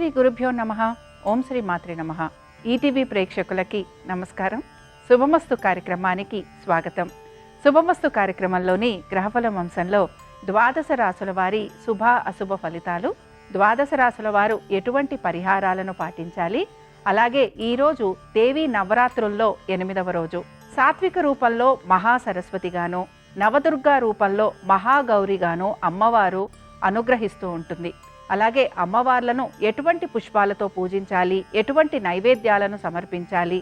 శ్రీ గురుభ్యో నమః. ఓం శ్రీ మాత్రే నమః. ఈటీవీ ప్రేక్షకులకి నమస్కారం. శుభమస్తు కార్యక్రమానికి స్వాగతం. శుభమస్తు కార్యక్రమంలోని గ్రహఫలం అంశంలో ద్వాదశ రాశుల వారి శుభ అశుభ ఫలితాలు, ద్వాదశ రాశుల వారు ఎటువంటి పరిహారాలను పాటించాలి, అలాగే ఈరోజు దేవీ నవరాత్రుల్లో 8వ రోజు సాత్విక రూపంలో మహాసరస్వతిగాను, నవదుర్గా రూపంలో మహాగౌరిగాను అమ్మవారు అనుగ్రహిస్తూ ఉంటుంది. అలాగే అమ్మవార్లను ఎటువంటి పుష్పాలతో పూజించాలి, ఎటువంటి నైవేద్యాలను సమర్పించాలి,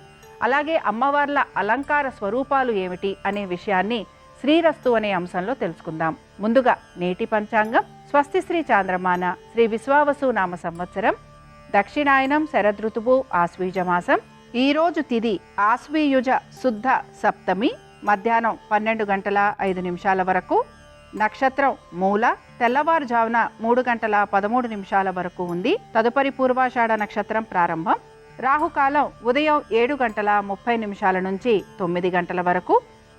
అలాగే అమ్మవార్ల అలంకార స్వరూపాలు ఏమిటి అనే విషయాన్ని శ్రీరస్తు అనే అంశంలో తెలుసుకుందాం. ముందుగా నేటి పంచాంగం. స్వస్తి శ్రీ చాంద్రమాన శ్రీ విశ్వావసు నామ సంవత్సరం, దక్షిణాయనం శరదృతువు, ఆశ్వీజమాసం. ఈరోజు తిథి ఆశ్వీయుజ శుద్ధ సప్తమి, మధ్యాహ్నం 12:05 వరకు. నక్షత్రం మూల, తెల్లవారుజామున 3:13 వరకు ఉంది. తదుపరి పూర్వాషాఢ నక్షత్రం ప్రారంభం. రాహుకాలం ఉదయం 7:30 నుంచి 9 వరకు.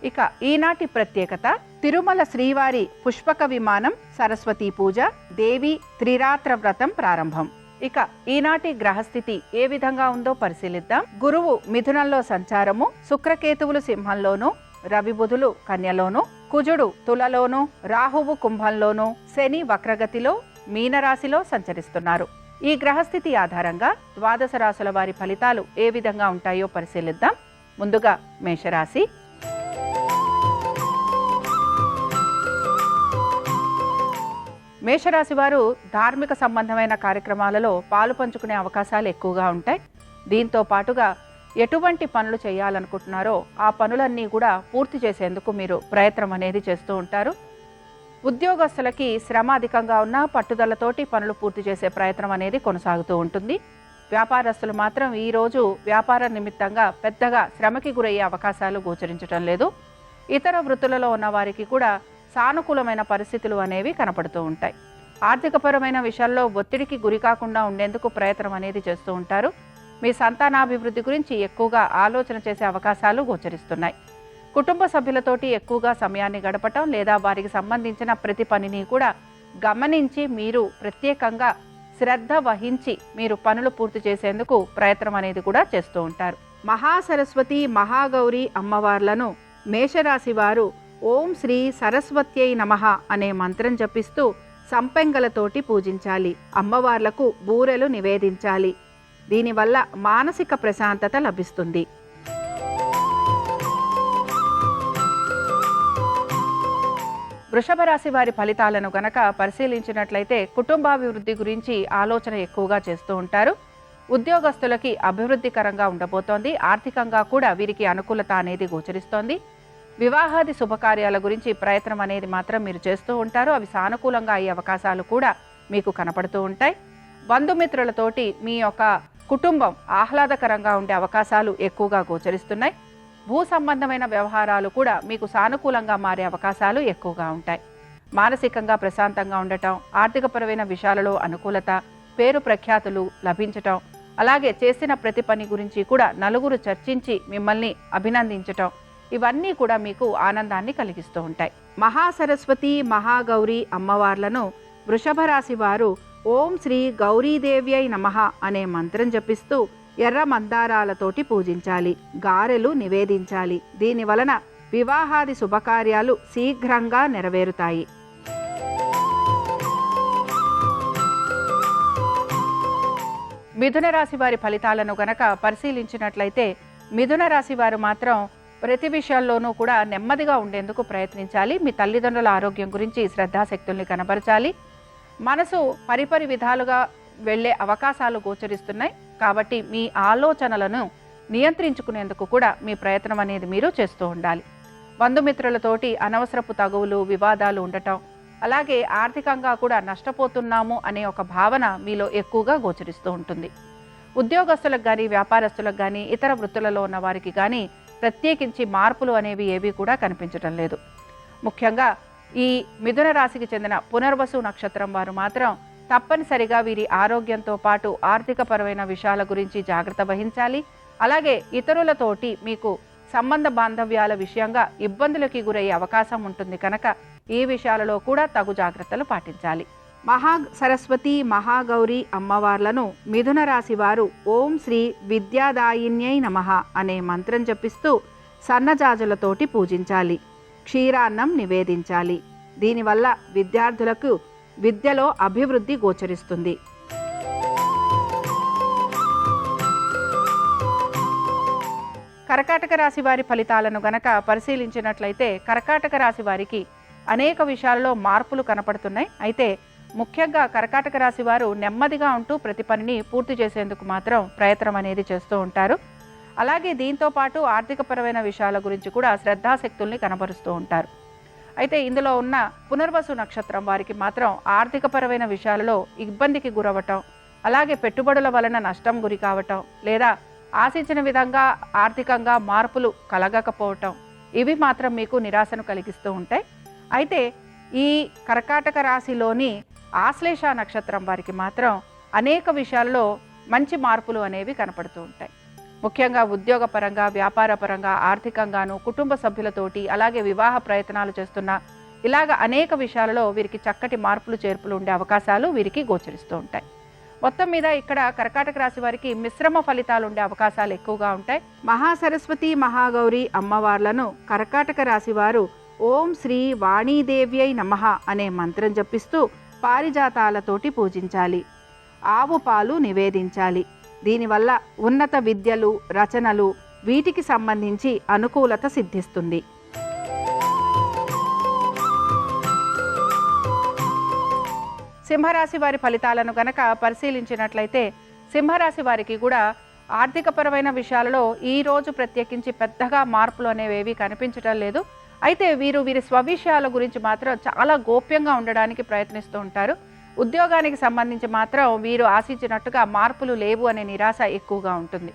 ఇక ఈనాటి ప్రత్యేకత తిరుమల శ్రీవారి పుష్పక విమానం, సరస్వతీ పూజ, దేవి త్రిరాత్ర వ్రతం ప్రారంభం. ఇక ఈనాటి గ్రహస్థితి ఏ విధంగా ఉందో పరిశీలిద్దాం. గురువు మిథునంలో సంచారము, శుక్రకేతువులు సింహంలోను, రవి బుధులు కన్యలోను, కుజుడు తులలోను, రాహువు కుంభంలోను, శని వక్రగతిలో మీనరాశిలో సంచరిస్తున్నారు. ఈ గ్రహస్థితి ఆధారంగా ద్వాదశ రాశుల వారి ఫలితాలు ఏ విధంగా ఉంటాయో పరిశీలిద్దాం. ముందుగా మేషరాశి. మేషరాశి వారు ధార్మిక సంబంధమైన కార్యక్రమాలలో పాలు పంచుకునే అవకాశాలు ఎక్కువగా ఉంటాయి. దీంతో పాటుగా ఎటువంటి పనులు చేయాలనుకుంటున్నారో ఆ పనులన్నీ కూడా పూర్తి చేసేందుకు మీరు ప్రయత్నం అనేది చేస్తూ ఉంటారు. ఉద్యోగస్తులకి శ్రమ అధికంగా ఉన్న పట్టుదలతోటి పనులు పూర్తి చేసే ప్రయత్నం అనేది కొనసాగుతూ ఉంటుంది. వ్యాపారస్తులు మాత్రం ఈరోజు వ్యాపార నిమిత్తంగా పెద్దగా శ్రమకి గురయ్యే అవకాశాలు గోచరించడం లేదు. ఇతర వృత్తులలో ఉన్న వారికి కూడా సానుకూలమైన పరిస్థితులు అనేవి కనపడుతూ ఉంటాయి. ఆర్థికపరమైన విషయాల్లో ఒత్తిడికి గురి కాకుండా ఉండేందుకు ప్రయత్నం అనేది చేస్తూ ఉంటారు. మీ సంతానాభివృద్ధి గురించి ఎక్కువగా ఆలోచన చేసే అవకాశాలు గోచరిస్తున్నాయి. కుటుంబ సభ్యులతోటి ఎక్కువగా సమయాన్ని గడపటం లేదా వారికి సంబంధించిన ప్రతి పనిని కూడా గమనించి మీరు ప్రత్యేకంగా శ్రద్ధ వహించి మీరు పనులు పూర్తి చేసేందుకు ప్రయత్నం అనేది కూడా చేస్తూ ఉంటారు. మహాసరస్వతి, మహాగౌరి అమ్మవార్లను మేషరాశి వారు ఓం శ్రీ సరస్వత్యై నమః అనే మంత్రం జపిస్తూ సంపెంగలతోటి పూజించాలి. అమ్మవార్లకు బూరెలు నివేదించాలి. దీనివల్ల మానసిక ప్రశాంతత లభిస్తుంది. వృషభ రాశి వారి ఫలితాలను గనక పరిశీలించినట్లయితే కుటుంబాభివృద్ధి గురించి ఆలోచన ఎక్కువగా చేస్తూ ఉంటారు. ఉద్యోగస్తులకి అభివృద్ధికరంగా ఉండబోతోంది. ఆర్థికంగా కూడా వీరికి అనుకూలత అనేది గోచరిస్తోంది. వివాహాది శుభకార్యాల గురించి ప్రయత్నం అనేది మాత్రం మీరు చేస్తూ ఉంటారు. అవి సానుకూలంగా అయ్యే అవకాశాలు కూడా మీకు కనపడుతూ ఉంటాయి. బంధుమిత్రులతోటి మీ యొక్క కుటుంబం ఆహ్లాదకరంగా ఉండే అవకాశాలు ఎక్కువగా గోచరిస్తున్నాయి. భూ సంబంధమైన వ్యవహారాలు కూడా మీకు సానుకూలంగా మారే అవకాశాలు ఎక్కువగా ఉంటాయి. మానసికంగా ప్రశాంతంగా ఉండటం, ఆర్థికపరమైన విషయాలలో అనుకూలత, పేరు ప్రఖ్యాతులు లభించటం, అలాగే చేసిన ప్రతి పని గురించి కూడా నలుగురు చర్చించి మిమ్మల్ని అభినందించటం, ఇవన్నీ కూడా మీకు ఆనందాన్ని కలిగిస్తూ ఉంటాయి. మహాసరస్వతి, మహాగౌరి అమ్మవార్లను వృషభ రాశి వారు ఓం శ్రీ గౌరీదేవ్యై నమః అనే మంత్రం జపిస్తూ ఎర్ర మందారాలతోటి పూజించాలి. గారెలు నివేదించాలి. దీని వలన వివాహాది శుభకార్యాలు శీఘ్రంగా నెరవేరుతాయి. మిథున రాశి వారి ఫలితాలను గనక పరిశీలించినట్లయితే మిథున రాశి వారు మాత్రం ప్రతి విషయాల్లోనూ కూడా నెమ్మదిగా ఉండేందుకు ప్రయత్నించాలి. మీ తల్లిదండ్రుల ఆరోగ్యం గురించి శ్రద్ధాశక్తుల్ని కనబరచాలి. మనసు పరిపరి విధాలుగా వెళ్ళే అవకాశాలు గోచరిస్తున్నాయి. కాబట్టి మీ ఆలోచనలను నియంత్రించుకునేందుకు కూడా మీ ప్రయత్నం అనేది మీరు చేస్తూ ఉండాలి. బంధుమిత్రులతోటి అనవసరపు తగువులు, వివాదాలు ఉండటం, అలాగే ఆర్థికంగా కూడా నష్టపోతున్నాము అనే ఒక భావన మీలో ఎక్కువగా గోచరిస్తూ ఉంటుంది. ఉద్యోగస్తులకు కానీ, వ్యాపారస్తులకు కానీ, ఇతర వృత్తులలో ఉన్న వారికి కానీ ప్రత్యేకించి మార్పులు అనేవి ఏవి కూడా కనిపించడం లేదు. ముఖ్యంగా ఈ మిథున రాశికి చెందిన పునర్వసు నక్షత్రం వారు మాత్రం తప్పనిసరిగా వీరి ఆరోగ్యంతో పాటు ఆర్థికపరమైన విషయాల గురించి జాగ్రత్త వహించాలి. అలాగే ఇతరులతోటి మీకు సంబంధ బాంధవ్యాల విషయంగా ఇబ్బందులకి గురయ్యే అవకాశం ఉంటుంది కనుక ఈ విషయాలలో కూడా తగు జాగ్రత్తలు పాటించాలి. సరస్వతి మహాగౌరి అమ్మవార్లను మిథున రాశి వారు ఓం శ్రీ విద్యాదాయిన్యై నమః అనే మంత్రం జపిస్తూ సన్నజాజులతోటి పూజించాలి. క్షీరాన్నం నివేదించాలి. దీనివల్ల విద్యార్థులకు విద్యలో అభివృద్ధి గోచరిస్తుంది. కర్కాటక రాశి వారి ఫలితాలను గనక పరిశీలించినట్లయితే కర్కాటక రాశి వారికి అనేక విషయాల్లో మార్పులు కనపడుతున్నాయి. అయితే ముఖ్యంగా కర్కాటక రాశి వారు నెమ్మదిగా ఉంటూ ప్రతి పనిని పూర్తి చేసేందుకు మాత్రం ప్రయత్నం అనేది చేస్తూ ఉంటారు. అలాగే దీంతోపాటు ఆర్థికపరమైన విషయాల గురించి కూడా శ్రద్ధాశక్తుల్ని కనబరుస్తూ ఉంటారు. అయితే ఇందులో ఉన్న పునర్వసు నక్షత్రం వారికి మాత్రం ఆర్థికపరమైన విషయాలలో ఇబ్బందికి గురవటం, అలాగే పెట్టుబడుల వలన నష్టం గురి కావటం, లేదా ఆశించిన విధంగా ఆర్థికంగా మార్పులు కలగకపోవటం, ఇవి మాత్రం మీకు నిరాశను కలిగిస్తూ ఉంటాయి. అయితే ఈ కర్కాటక రాశిలోని ఆశ్లేష నక్షత్రం వారికి మాత్రం అనేక విషయాల్లో మంచి మార్పులు అనేవి కనపడుతూ ఉంటాయి. ముఖ్యంగా ఉద్యోగపరంగా, వ్యాపారపరంగా, ఆర్థికంగాను, కుటుంబ సభ్యులతోటి, అలాగే వివాహ ప్రయత్నాలు చేస్తున్న ఇలాగ అనేక విషయాలలో వీరికి చక్కటి మార్పులు చేర్పులు ఉండే అవకాశాలు వీరికి గోచరిస్తూ ఉంటాయి. మొత్తం మీద ఇక్కడ కర్కాటక రాశి వారికి మిశ్రమ ఫలితాలు ఉండే అవకాశాలు ఎక్కువగా ఉంటాయి. మహాసరస్వతి మహాగౌరి అమ్మవార్లను కర్కాటక రాశి వారు ఓం శ్రీ వాణీదేవ్యై నమః అనే మంత్రం జపిస్తూ పారిజాతాలతోటి పూజించాలి. ఆవు పాలు నివేదించాలి. దీనివల్ల ఉన్నత విద్యలు, రచనలు వీటికి సంబంధించి అనుకూలత సిద్ధిస్తుంది. సింహరాశి వారి ఫలితాలను గనక పరిశీలించినట్లయితే సింహరాశి వారికి కూడా ఆర్థికపరమైన విషయాలలో ఈరోజు ప్రత్యేకించి పెద్దగా మార్పులు అనేవి కనిపించడం లేదు. అయితే వీరి స్వవిషయాల గురించి మాత్రం చాలా గోప్యంగా ఉండడానికి ప్రయత్నిస్తూ ఉంటారు. ఉద్యోగానికి సంబంధించి మాత్రం వీరు ఆశించినట్టుగా మార్పులు లేవు అనే నిరాశ ఎక్కువగా ఉంటుంది.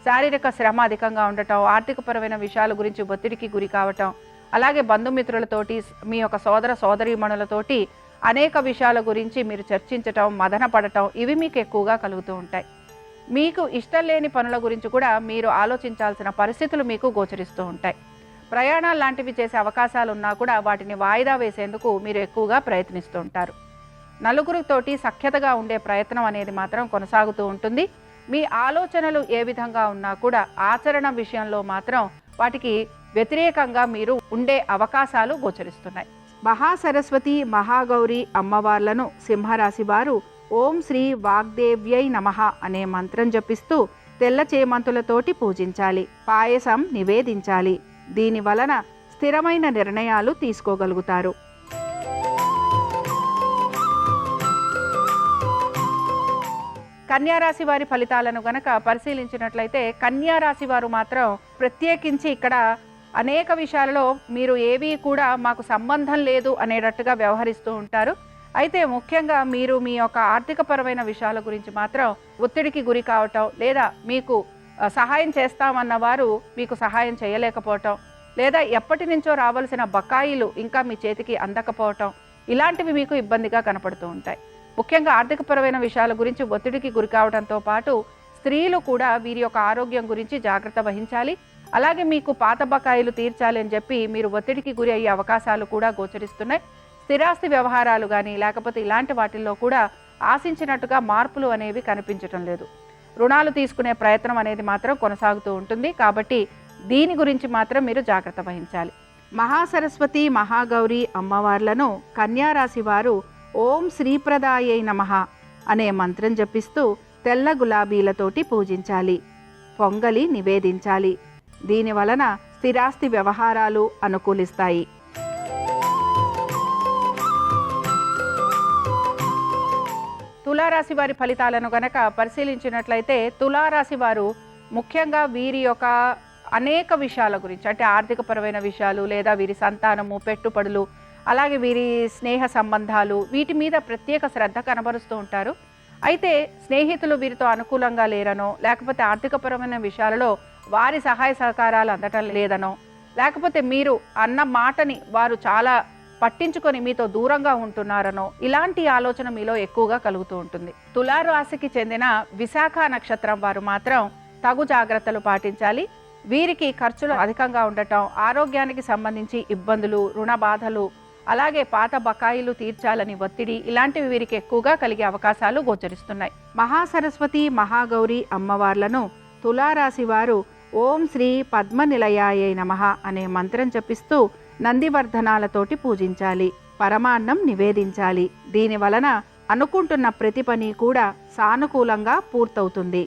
శారీరక శ్రమ అధికంగా ఉండటం, ఆర్థికపరమైన విషయాల గురించి ఒత్తిడికి గురి కావటం, అలాగే బంధుమిత్రులతోటి, మీ యొక్క సోదర సోదరీమణులతోటి అనేక విషయాల గురించి మీరు చర్చించటం, మదన పడటం, ఇవి మీకు ఎక్కువగా కలుగుతూ ఉంటాయి. మీకు ఇష్టం లేని పనుల గురించి కూడా మీరు ఆలోచించాల్సిన పరిస్థితులు మీకు గోచరిస్తూ ఉంటాయి. ప్రయాణాలు లాంటివి చేసే అవకాశాలు ఉన్నా కూడా వాటిని వాయిదా వేసేందుకు మీరు ఎక్కువగా ప్రయత్నిస్తూ ఉంటారు. నలుగురితోటి సఖ్యతగా ఉండే ప్రయత్నం అనేది మాత్రం కొనసాగుతూ ఉంటుంది. మీ ఆలోచనలు ఏ విధంగా ఉన్నా కూడా ఆచరణ విషయంలో మాత్రం వాటికి వ్యతిరేకంగా మీరు ఉండే అవకాశాలు గోచరిస్తున్నాయి. మహాసరస్వతి మహాగౌరి అమ్మవార్లను సింహరాశి వారు ఓం శ్రీ వాగ్దేవ్యై నమః అనే మంత్రం జపిస్తూ తెల్ల చేమంతులతోటి పూజించాలి. పాయసం నివేదించాలి. దీని వలన స్థిరమైన నిర్ణయాలు తీసుకోగలుగుతారు. కన్యారాశి వారి ఫలితాలను గనక పరిశీలించినట్లయితే కన్యారాశి వారు మాత్రం ప్రత్యేకించి ఇక్కడ అనేక విషయాలలో మీరు ఏవి కూడా మాకు సంబంధం లేదు అనేటట్టుగా వ్యవహరిస్తూ ఉంటారు. అయితే ముఖ్యంగా మీరు మీ యొక్క ఆర్థికపరమైన విషయాల గురించి మాత్రం ఒత్తిడికి గురి కావటం, లేదా మీకు సహాయం చేస్తామన్న వారు మీకు సహాయం చేయలేకపోవటం, లేదా ఎప్పటి నుంచో రావాల్సిన బకాయిలు ఇంకా మీ చేతికి అందకపోవటం, ఇలాంటివి మీకు ఇబ్బందిగా కనపడుతూ ఉంటాయి. ముఖ్యంగా ఆర్థికపరమైన విషయాల గురించి ఒత్తిడికి గురి కావడంతో పాటు స్త్రీలు కూడా వీరి యొక్క ఆరోగ్యం గురించి జాగ్రత్త వహించాలి. అలాగే మీకు పాత బకాయిలు తీర్చాలి అని చెప్పి మీరు ఒత్తిడికి గురి అయ్యే అవకాశాలు కూడా గోచరిస్తున్నాయి. స్థిరాస్తి వ్యవహారాలు కానీ లేకపోతే ఇలాంటి వాటిల్లో కూడా ఆశించినట్టుగా మార్పులు అనేవి కనిపించటం లేదు. రుణాలు తీసుకునే ప్రయత్నం అనేది మాత్రం కొనసాగుతూ ఉంటుంది. కాబట్టి దీని గురించి మాత్రం మీరు జాగ్రత్త వహించాలి. మహాసరస్వతి మహాగౌరి అమ్మవార్లను కన్యారాశి వారు ఓం శ్రీప్రదాయై నమః అనే మంత్రం జపిస్తూ తెల్ల గులాబీలతోటి పూజించాలి. పొంగలి నివేదించాలి. దీని వలన స్థిరాస్తి వ్యవహారాలు అనుకూలిస్తాయి. తులారాశి వారి ఫలితాలను గనక పరిశీలించినట్లయితే తులారాశి వారు ముఖ్యంగా వీరి యొక్క అనేక విషయాల గురించి, అంటే ఆర్థికపరమైన విషయాలు, లేదా వీరి సంతానము, పెట్టుబడులు, అలాగే వీరి స్నేహ సంబంధాలు, వీటి మీద ప్రత్యేక శ్రద్ధ కనబరుస్తూ ఉంటారు. అయితే స్నేహితులు వీరితో అనుకూలంగా లేరనో, లేకపోతే ఆర్థికపరమైన విషయాలలో వారి సహాయ సహకారాలు అందటం లేదనో, లేకపోతే మీరు అన్న మాటని వారు చాలా పట్టించుకొని మీతో దూరంగా ఉంటున్నారనో, ఇలాంటి ఆలోచన మీలో ఎక్కువగా కలుగుతూ ఉంటుంది. తులారాశికి చెందిన విశాఖ నక్షత్రం వారు మాత్రం తగు జాగ్రత్తలు పాటించాలి. వీరికి ఖర్చులు అధికంగా ఉండటం, ఆరోగ్యానికి సంబంధించి ఇబ్బందులు, రుణ బాధలు, అలాగే పాత బకాయిలు తీర్చాలని ఒత్తిడి ఇలాంటివి వీరికి ఎక్కువగా కలిగే అవకాశాలు గోచరిస్తున్నాయి. మహాసరస్వతి మహాగౌరి అమ్మవార్లను తులారాశి వారు ఓం శ్రీ పద్మనిలయాయై నమః అనే మంత్రం జపిస్తూ నందివర్ధనాలతోటి పూజించాలి. పరమాన్నం నివేదించాలి. దీని వలన అనుకుంటున్న ప్రతి పని కూడా సానుకూలంగా పూర్తవుతుంది.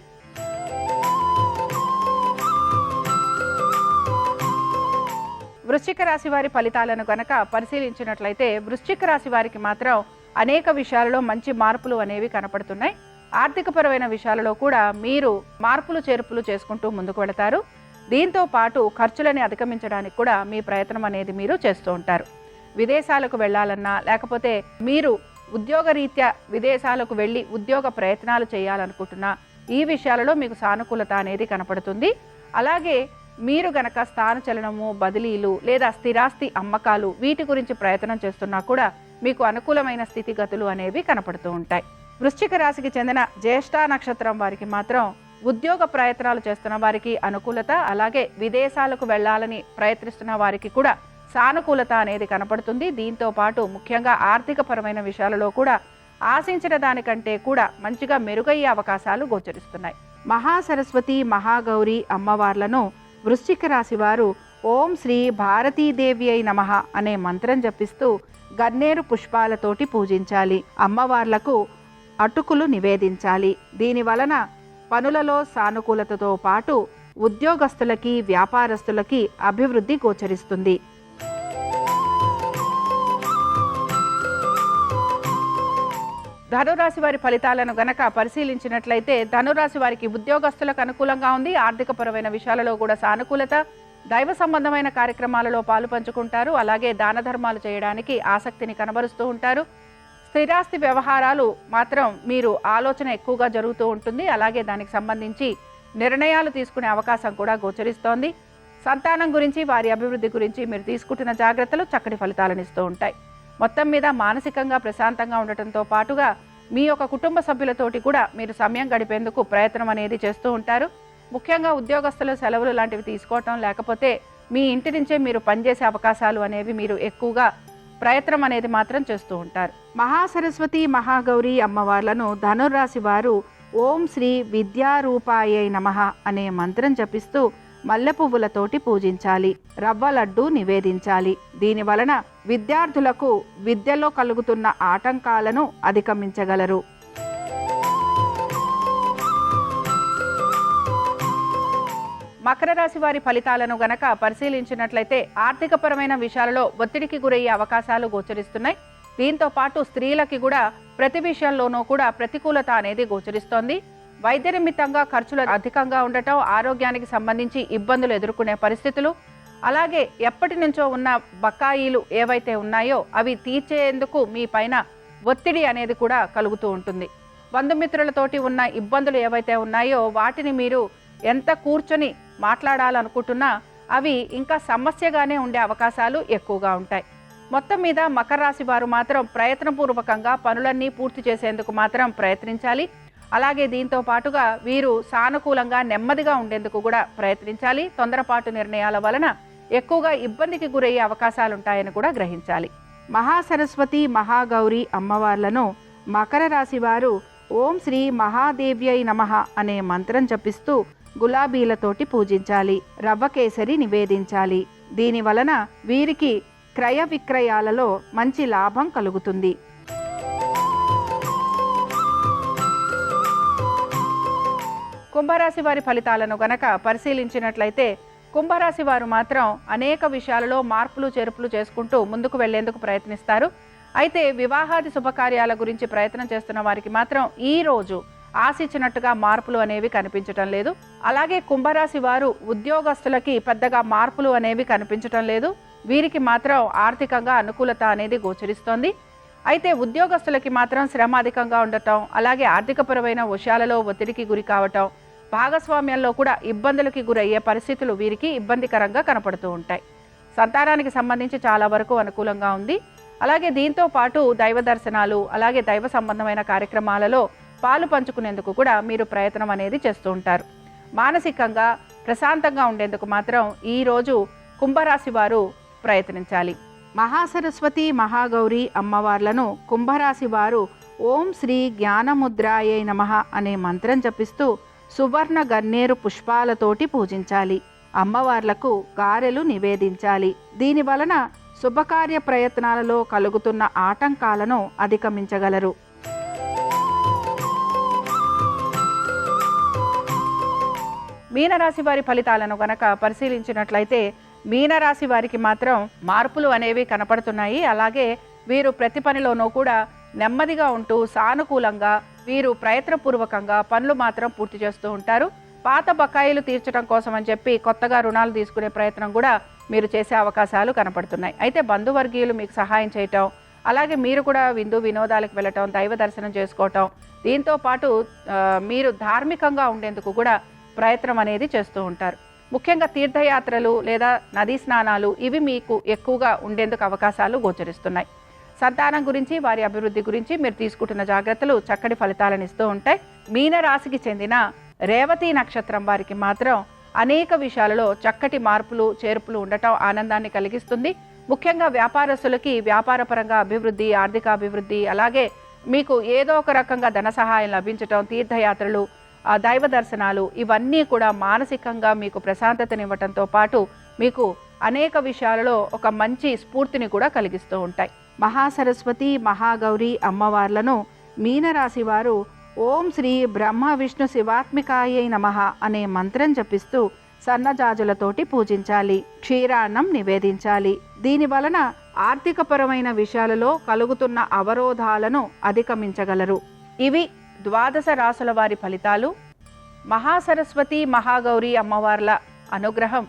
వృశ్చిక రాశి వారి ఫలితాలను గనక పరిశీలించినట్లయితే వృశ్చిక రాశి వారికి మాత్రం అనేక విషయాలలో మంచి మార్పులు అనేవి కనపడుతున్నాయి. ఆర్థికపరమైన విషయాలలో కూడా మీరు మార్పులు చేర్పులు చేసుకుంటూ ముందుకు వెళతారు. దీంతో పాటు ఖర్చులని అధిగమించడానికి కూడా మీ ప్రయత్నం అనేది మీరు చేస్తూ ఉంటారు. విదేశాలకు వెళ్ళాలన్నా లేకపోతే మీరు ఉద్యోగరీత్యా విదేశాలకు వెళ్ళి ఉద్యోగ ప్రయత్నాలు చేయాలనుకుంటున్నా ఈ విషయాలలో మీకు సానుకూలత అనేది కనపడుతుంది. అలాగే మీరు గనక స్థానచలనము, బదిలీలు లేదా స్థిరాస్తి అమ్మకాలు వీటి గురించి ప్రయత్నం చేస్తున్నా కూడా మీకు అనుకూలమైన స్థితిగతులు అనేవి కనపడుతూ ఉంటాయి. వృశ్చిక రాశికి చెందిన జ్యేష్ఠ నక్షత్రం వారికి మాత్రం ఉద్యోగ ప్రయత్నాలు చేస్తున్న వారికి అనుకూలత, అలాగే విదేశాలకు వెళ్ళాలని ప్రయత్నిస్తున్న వారికి కూడా సానుకూలత అనేది కనపడుతుంది. దీంతో పాటు ముఖ్యంగా ఆర్థికపరమైన విషయాలలో కూడా ఆశించిన దానికంటే కూడా మంచిగా మెరుగయ్యే అవకాశాలు గోచరిస్తున్నాయి. మహాసరస్వతి మహాగౌరి అమ్మవార్లను వృశ్చిక రాశి వారు ఓం శ్రీ భారతీదేవి అయి నమః అనే మంత్రం జపిస్తూ గన్నేరు పుష్పాలతోటి పూజించాలి. అమ్మవార్లకు అటుకులు నివేదించాలి. దీని వలన పనులలో సానుకూలతతో పాటు ఉద్యోగస్తులకి, వ్యాపారస్తులకి అభివృద్ధి గోచరిస్తుంది. ధనురాశి వారి ఫలితాలను గనక పరిశీలించినట్లయితే ధనురాశి వారికి ఉద్యోగస్తులకు అనుకూలంగా ఉంది. ఆర్థికపరమైన విషయాలలో కూడా సానుకూలత, దైవ సంబంధమైన కార్యక్రమాలలో పాలు పంచుకుంటారు. అలాగే దాన ధర్మాలు చేయడానికి ఆసక్తిని కనబరుస్తూ ఉంటారు. స్థిరాస్తి వ్యవహారాలు మాత్రం మీరు ఆలోచన ఎక్కువగా జరుగుతూ ఉంటుంది. అలాగే దానికి సంబంధించి నిర్ణయాలు తీసుకునే అవకాశం కూడా గోచరిస్తోంది. సంతానం గురించి, వారి అభివృద్ధి గురించి మీరు తీసుకుంటున్న జాగ్రత్తలు చక్కటి ఫలితాలను ఇస్తూ ఉంటాయి. మొత్తం మీద మానసికంగా ప్రశాంతంగా ఉండటంతో పాటుగా మీ యొక్క కుటుంబ సభ్యులతోటి కూడా మీరు సమయం గడిపేందుకు ప్రయత్నం అనేది చేస్తూ ఉంటారు. ముఖ్యంగా ఉద్యోగస్తులు సెలవులు లాంటివి తీసుకోవటం, లేకపోతే మీ ఇంటి నుంచే మీరు పనిచేసే అవకాశాలు అనేవి మీరు ఎక్కువగా ప్రయత్నం అనేది మాత్రం చేస్తూ ఉంటారు. మహాసరస్వతి మహాగౌరి అమ్మవార్లను ధనుర్రాశి వారు ఓం శ్రీ విద్యారూపాయై నమః అనే మంత్రం జపిస్తూ మల్లె పువ్వులతోటి పూజించాలి. రవ్వ లడ్డు నివేదించాలి. దీని వలన విద్యార్థులకు విద్యలో కలుగుతున్న ఆటంకాలను అధిగమించగలరు. మకర రాశి వారి ఫలితాలను గనక పరిశీలించినట్లయితే ఆర్థికపరమైన విషయాలలో ఒత్తిడికి గురయ్యే అవకాశాలు గోచరిస్తున్నాయి. దీంతో పాటు స్త్రీలకి కూడా ప్రతి విషయంలోనూ కూడా ప్రతికూలత అనేది గోచరిస్తోంది. వైద్య నిమిత్తంగా ఖర్చులు అధికంగా ఉండటం, ఆరోగ్యానికి సంబంధించి ఇబ్బందులు ఎదుర్కొనే పరిస్థితులు, అలాగే ఎప్పటి నుంచో ఉన్న బకాయిలు ఏవైతే ఉన్నాయో అవి తీర్చేందుకు మీ పైన ఒత్తిడి అనేది కూడా కలుగుతూ ఉంటుంది. బంధుమిత్రులతోటి ఉన్న ఇబ్బందులు ఏవైతే ఉన్నాయో వాటిని మీరు ఎంత కూర్చొని మాట్లాడాలనుకుంటున్నా అవి ఇంకా సమస్యగానే ఉండే అవకాశాలు ఎక్కువగా ఉంటాయి. మొత్తం మీద మకర రాశి వారు మాత్రం ప్రయత్నపూర్వకంగా పనులన్నీ పూర్తి చేసేందుకు మాత్రం ప్రయత్నించాలి. అలాగే దీంతో పాటుగా వీరు సానుకూలంగా నెమ్మదిగా ఉండేందుకు కూడా ప్రయత్నించాలి. తొందరపాటు నిర్ణయాల వలన ఎక్కువగా ఇబ్బందికి గురయ్యే అవకాశాలు ఉంటాయని కూడా గ్రహించాలి. మహాసరస్వతి మహాగౌరి అమ్మవార్లను మకర రాశి వారు ఓం శ్రీ మహాదేవ్యై నమః అనే మంత్రం జపిస్తూ గులాబీలతోటి పూజించాలి. రవ్వ కేసరి నివేదించాలి. దీని వలన వీరికి క్రయ విక్రయాలలో మంచి లాభం కలుగుతుంది. కుంభరాశి వారి ఫలితాలను గనక పరిశీలించినట్లయితే కుంభరాశి వారు మాత్రం అనేక విషయాలలో మార్పులు చేర్పులు చేసుకుంటూ ముందుకు వెళ్లేందుకు ప్రయత్నిస్తారు. అయితే వివాహాది శుభకార్యాల గురించి ప్రయత్నం చేస్తున్న వారికి మాత్రం ఈ రోజు ఆశించినట్టుగా మార్పులు అనేవి కనిపించటం లేదు. అలాగే కుంభరాశి వారు ఉద్యోగస్తులకి పెద్దగా మార్పులు అనేవి కనిపించటం లేదు. వీరికి మాత్రం ఆర్థికంగా అనుకూలత అనేది గోచరిస్తోంది. అయితే ఉద్యోగస్తులకి మాత్రం శ్రమ అధికంగా ఉండటం, అలాగే ఆర్థికపరమైన విషయాలలో ఒత్తిడికి గురి కావటం, భాగస్వామ్యంలో కూడా ఇబ్బందులకి గురయ్యే పరిస్థితులు వీరికి ఇబ్బందికరంగా కనపడుతూ ఉంటాయి. సంతానానికి సంబంధించి చాలా వరకు అనుకూలంగా ఉంది. అలాగే దీంతో పాటు దైవ దర్శనాలు, అలాగే దైవ సంబంధమైన కార్యక్రమాలలో పాలు పంచుకునేందుకు కూడా మీరు ప్రయత్నం అనేది చేస్తూ ఉంటారు. మానసికంగా ప్రశాంతంగా ఉండేందుకు మాత్రం ఈరోజు కుంభరాశి వారు ప్రయత్నించాలి. మహాసరస్వతి మహాగౌరి అమ్మవార్లను కుంభరాశి వారు ఓం శ్రీ జ్ఞానముద్రాయై నమః అనే మంత్రం జపిస్తూ సువర్ణ గన్నేరు పుష్పాలతోటి పూజించాలి. అమ్మవార్లకు గారెలు నివేదించాలి. దీని వలన శుభకార్య ప్రయత్నాలలో కలుగుతున్న ఆటంకాలను అధిగమించగలరు. మీనరాశి వారి ఫలితాలను గనక పరిశీలించినట్లయితే మీనరాశి వారికి మాత్రం మార్పులు అనేవి కనపడుతున్నాయి. అలాగే వీరు ప్రతి పనిలోనూ కూడా నెమ్మదిగా ఉంటూ సానుకూలంగా వీరు ప్రయత్నపూర్వకంగా పనులు మాత్రం పూర్తి చేస్తూ ఉంటారు. పాత బకాయిలు తీర్చడం కోసం అని చెప్పి కొత్తగా రుణాలు తీసుకునే ప్రయత్నం కూడా మీరు చేసే అవకాశాలు కనపడుతున్నాయి. అయితే బంధువర్గీయులు మీకు సహాయం చేయటం, అలాగే మీరు కూడా విందు వినోదాలకు వెళ్ళటం, దైవ దర్శనం చేసుకోవటం, దీంతో పాటు మీరు ధార్మికంగా ఉండేందుకు కూడా ప్రయత్నం అనేది చేస్తూ ఉంటారు. ముఖ్యంగా తీర్థయాత్రలు లేదా నదీ స్నానాలు ఇవి మీకు ఎక్కువగా ఉండేందుకు అవకాశాలు గోచరిస్తున్నాయి. సంతానం గురించి వారి అభివృద్ధి గురించి మీరు తీసుకుంటున్న జాగ్రత్తలు చక్కటి ఫలితాలను ఇస్తూ ఉంటాయి. మీనరాశికి చెందిన రేవతి నక్షత్రం వారికి మాత్రం అనేక విషయాలలో చక్కటి మార్పులు చేర్పులు ఉండటం ఆనందాన్ని కలిగిస్తుంది. ముఖ్యంగా వ్యాపారస్తులకి వ్యాపారపరంగా అభివృద్ధి, ఆర్థిక అభివృద్ధి, అలాగే మీకు ఏదో ఒక రకంగా ధన సహాయం లభించటం, తీర్థయాత్రలు, దైవ దర్శనాలు ఇవన్నీ కూడా మానసికంగా మీకు ప్రశాంతతనివ్వటంతో పాటు మీకు అనేక విషయాలలో ఒక మంచి స్ఫూర్తిని కూడా కలిగిస్తూ ఉంటాయి. మహాసరస్వతి మహాగౌరి అమ్మవార్లను మీనరాశి వారు ఓం శ్రీ బ్రహ్మ విష్ణు శివాత్మికాయై నమః అనే మంత్రం జపిస్తూ సన్నజాజులతోటి పూజించాలి. క్షీరాన్నం నివేదించాలి. దీని వలన ఆర్థికపరమైన విషయాలలో కలుగుతున్న అవరోధాలను అధిగమించగలరు. ఇవి 12 రాసుల వారి ఫలితాలు. మహాసరస్వతి మహాగౌరి అమ్మవార్ల అనుగ్రహం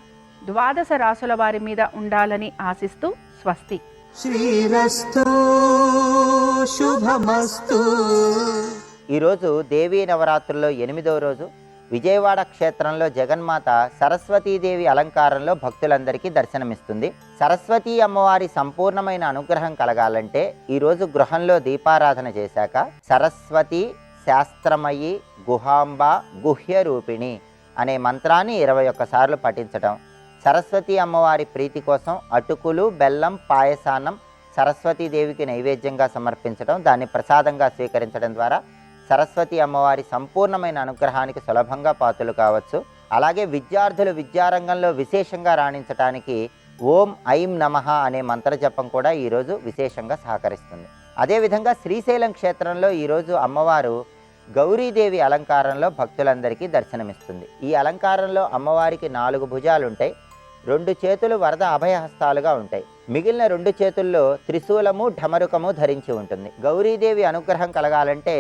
12 రాసుల వారి మీద ఉండాలని ఆశిస్తూ స్వస్తి. శ్రీరస్తు శుభమస్తు. ఈరోజు దేవీ నవరాత్రుల్లో 8వ రోజు విజయవాడ క్షేత్రంలో జగన్మాత సరస్వతీదేవి అలంకారంలో భక్తులందరికీ దర్శనమిస్తుంది. సరస్వతీ అమ్మవారి సంపూర్ణమైన అనుగ్రహం కలగాలంటే ఈరోజు గృహంలో దీపారాధన చేశాక సరస్వతి శాస్త్రమయి గుహాంబ గుహ్య రూపిణి అనే మంత్రాన్ని 21 సార్లు పఠించటం, సరస్వతి అమ్మవారి ప్రీతి కోసం అటుకులు, బెల్లం, పాయసాన్నం సరస్వతీదేవికి నైవేద్యంగా సమర్పించడం, దాన్ని ప్రసాదంగా స్వీకరించడం ద్వారా సరస్వతి అమ్మవారి సంపూర్ణమైన అనుగ్రహానికి సులభంగా పాత్రలు కావచ్చు. అలాగే విద్యార్థులు విద్యారంగంలో విశేషంగా రాణించడానికి ఓం ఐం నమః అనే మంత్ర జపం కూడా ఈరోజు విశేషంగా సహకరిస్తుంది. అదేవిధంగా శ్రీశైలం క్షేత్రంలో ఈరోజు అమ్మవారు గౌరీదేవి అలంకారంలో భక్తులందరికీ దర్శనమిస్తుంది. ఈ అలంకారంలో అమ్మవారికి 4 భుజాలు ఉంటాయి, 2 చేతులు వరద అభయహస్తాలుగా ఉంటాయి. మిగిలిన 2 చేతుల్లో త్రిశూలము, ఢమరుకము ధరించి ఉంటుంది. గౌరీదేవి అనుగ్రహం కలగాలంటే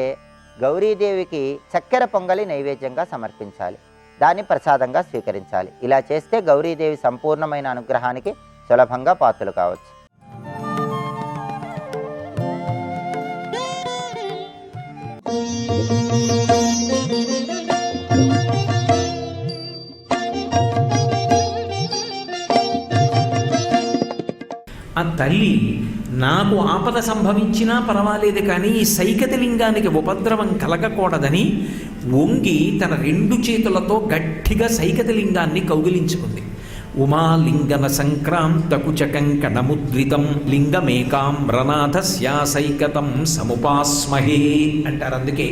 గౌరీదేవికి చక్కెర పొంగలి నైవేద్యంగా సమర్పించాలి, దాన్ని ప్రసాదంగా స్వీకరించాలి. ఇలా చేస్తే గౌరీదేవి సంపూర్ణమైన అనుగ్రహానికి సులభంగా పాత్రలు కావచ్చు. ఆ తల్లి నాకు ఆపద సంభవించినా పర్వాలేదు కానీ ఈ సైకతలింగానికి ఉపద్రవం కలగకూడదని వంగి తన 2 చేతులతో గట్టిగా సైకతలింగాన్ని కౌగిలించుకుంది. ఉమాలింగన సంక్రాంత కుచకంకణముద్రితం లింగమేకాం మ్రనాథస్యా సైకతం సముపాస్మహే అంటారు. అందుకే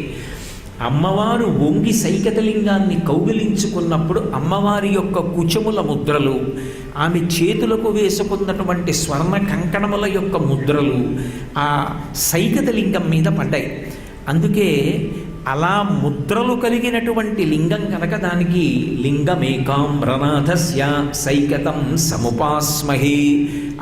అమ్మవారు వంగి సైకతలింగాన్ని కౌగిలించుకున్నప్పుడు అమ్మవారి యొక్క కుచముల ముద్రలు, ఆమె చేతులకు వేసుకున్నటువంటి స్వర్ణ కంకణముల యొక్క ముద్రలు ఆ సైకతలింగం మీద పడ్డాయి. అందుకే అలా ముద్రలు కలిగినటువంటి లింగం కనుక దానికి లింగమేకాం మ్రనాథస్య సైకతం సముపాస్మహే,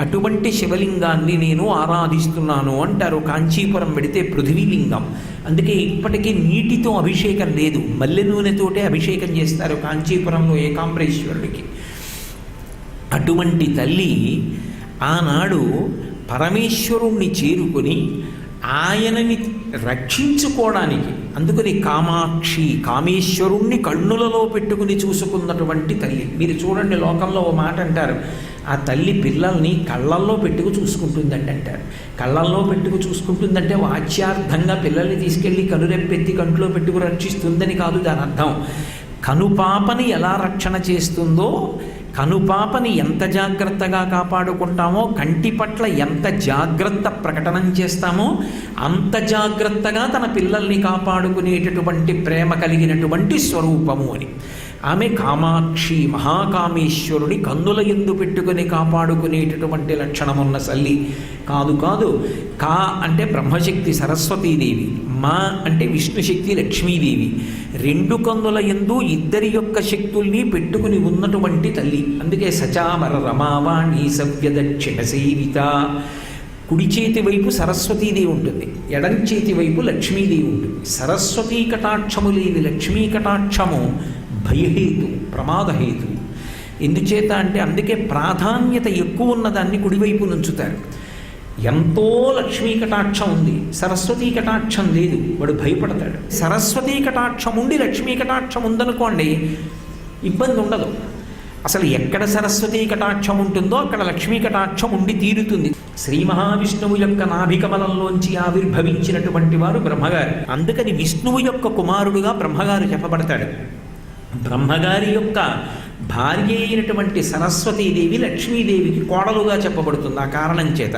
అటువంటి శివలింగాన్ని నేను ఆరాధిస్తున్నాను అంటారు. కాంచీపురం పెడితే పృథివీలింగం. అందుకే ఇప్పటికీ నీటితో అభిషేకం లేదు, మల్లె నూనెతోటే అభిషేకం చేస్తారు కాంచీపురంలో ఏకాంబరేశ్వరుడికి. అటువంటి తల్లి ఆనాడు పరమేశ్వరుణ్ణి చేరుకొని ఆయనని రక్షించుకోవడానికి, అందుకని కామాక్షి కామేశ్వరుణ్ణి కన్నులలో పెట్టుకుని చూసుకున్నటువంటి తల్లి. మీరు చూడండి, లోకంలో ఓ మాట అంటారు, ఆ తల్లి పిల్లల్ని కళ్ళల్లో పెట్టుకు చూసుకుంటుందండి అంటారు. కళ్ళల్లో పెట్టుకు చూసుకుంటుందంటే వాచ్యార్థంగా పిల్లల్ని తీసుకెళ్ళి కనురెప్పెత్తి కంట్లో పెట్టుకు రక్షిస్తుందని కాదు దాని అర్థం. కనుపాపని ఎలా రక్షణ చేస్తుందో, కనుపాపని ఎంత జాగ్రత్తగా కాపాడుకుంటామో, కంటి పట్ల ఎంత జాగ్రత్త ప్రకటనం చేస్తామో అంత జాగ్రత్తగా తన పిల్లల్ని కాపాడుకునేటటువంటి ప్రేమ కలిగినటువంటి స్వరూపము అని. ఆమె కామాక్షి, మహాకామేశ్వరుని కన్నుల యందు పెట్టుకుని కాపాడుకునేటటువంటి లక్షణమున్న తల్లి కాదు. కా అంటే బ్రహ్మశక్తి సరస్వతీదేవి, మా అంటే విష్ణుశక్తి లక్ష్మీదేవి. రెండు కన్నుల యందు ఇద్దరి యొక్క శక్తుల్ని పెట్టుకుని ఉన్నటువంటి తల్లి. అందుకే సచామర రమావాణి సవ్య దక్షిణ సేవిత. కుడి చేతి వైపు సరస్వతీదేవి ఉంటుంది, ఎడం చేతి వైపు లక్ష్మీదేవి ఉంటుంది. సరస్వతీ కటాక్షము లేని లక్ష్మీ కటాక్షము భయహేతు, ప్రమాదహేతు. ఎందుచేత అంటే అందుకే ప్రాధాన్యత ఎక్కువ ఉన్నదాన్ని కుడివైపు నుంచుతారు. ఎంతో లక్ష్మీ కటాక్షం ఉంది, సరస్వతీ కటాక్షం లేదు, వాడు భయపడతాడు. సరస్వతీ కటాక్షం ఉండి లక్ష్మీ కటాక్షం ఉందనుకోండి, ఇబ్బంది ఉండదు. అసలు ఎక్కడ సరస్వతీ కటాక్షం ఉంటుందో అక్కడ లక్ష్మీ కటాక్షం ఉండి తీరుతుంది. శ్రీ మహావిష్ణువు యొక్క నాభికమలంలోంచి ఆవిర్భవించినటువంటి వారు బ్రహ్మగారు. అందుకని విష్ణువు యొక్క కుమారుడుగా బ్రహ్మగారు చెప్పబడతాడు. బ్రహ్మగారి యొక్క భార్య అయినటువంటి సరస్వతీదేవి లక్ష్మీదేవికి కోడలుగా చెప్పబడుతుంది ఆ కారణం చేత.